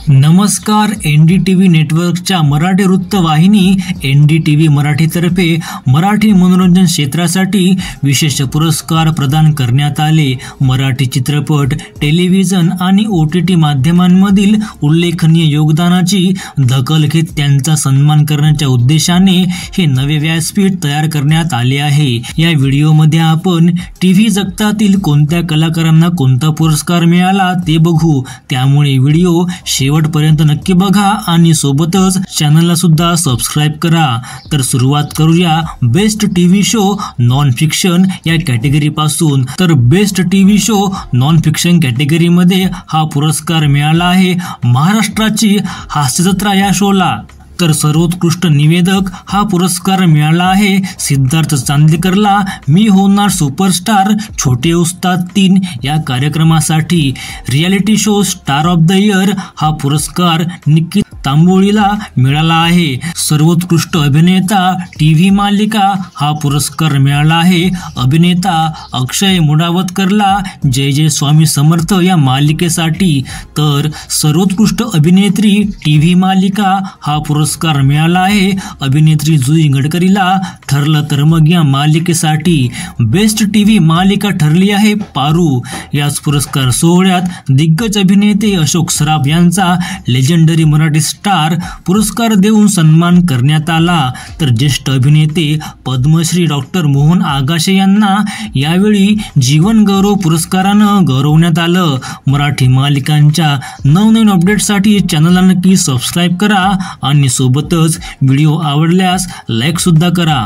नमस्कार, NDTV नेटवर्कच्या मराठी वृत्तवाहिनी NDTV मराठीतर्फे मराठी मनोरंजन क्षेत्रासाठी विशेष पुरस्कार प्रदान करण्यात आले। मराठी चित्रपट, टेलिव्हिजन आणि OTT माध्यमांमधील उल्लेखनीय योगदानाची दखल घेत त्यांचा सन्मान करण्याच्या उद्देशाने हे नवे व्यासपीठ तयार करण्यात आले आहे। या व्हिडिओमध्ये आपण टीव्ही जगतातील कोणत्या कलाकारांना कोणता पुरस्कार मिळाला ते बघू, त्यामुळे व्हिडिओ शेवटपर्यंत नक्की बघा आणि सोबतच चॅनलला सुद्धा सबस्क्राइब करा। तर सुरुवात करूया best TV show non fiction या कॅटेगरी पासून। तर best TV show non fiction category मध्ये हा पुरस्कार मिळाला आहे महाराष्ट्राची हास्यजत्रा या शोला। तर सर्वोत्कृष्ट निवेदक हा पुरस्कार मिळाला आहे सिद्धार्थ चांदेकरला मी होणार सुपरस्टार छोटे उस्ताद 3 या कार्यक्रमासाठी। Reality show star of the year हा पुरस्कार निकी तांबोळीला मिळाला आहे। सर्वोत्कृष्ट अभिनेता टीव्ही मालिका हा पुरस्कार मिळाला आहे अभिनेता अक्षय मुडावतकरला जय जय स्वामी समर्थ या मालिकेसाठी। तर सर्वोत्कृष्ट अभिनेत्री टीव्ही मालिका हा पुरस्कार मिळाला आहे अभिनेत्री जुई गडकरीला ठरलं तर मग या मालिकेसाठी। बेस्ट टीव्ही मालिका ठरली आहे पारू। याच पुरस्कार सोहळ्यात दिग्गज अभिनेते अशोक सराफ यांचा लेजेंडरी मराठी स्टार पुरस्कार देऊन सन्मान करण्यात आला। तर ज्येष्ठ अभिनेते पद्मश्री डॉक्टर मोहन आगाशे यांना यावेळी जीवन गौरव पुरस्कारानं गौरवण्यात आलं। मराठी मालिकांच्या नवनवीन अपडेटसाठी चॅनलला नक्की सबस्क्राइब करा आणि सोबतच व्हिडिओ आवडल्यास लाईक सुद्धा करा।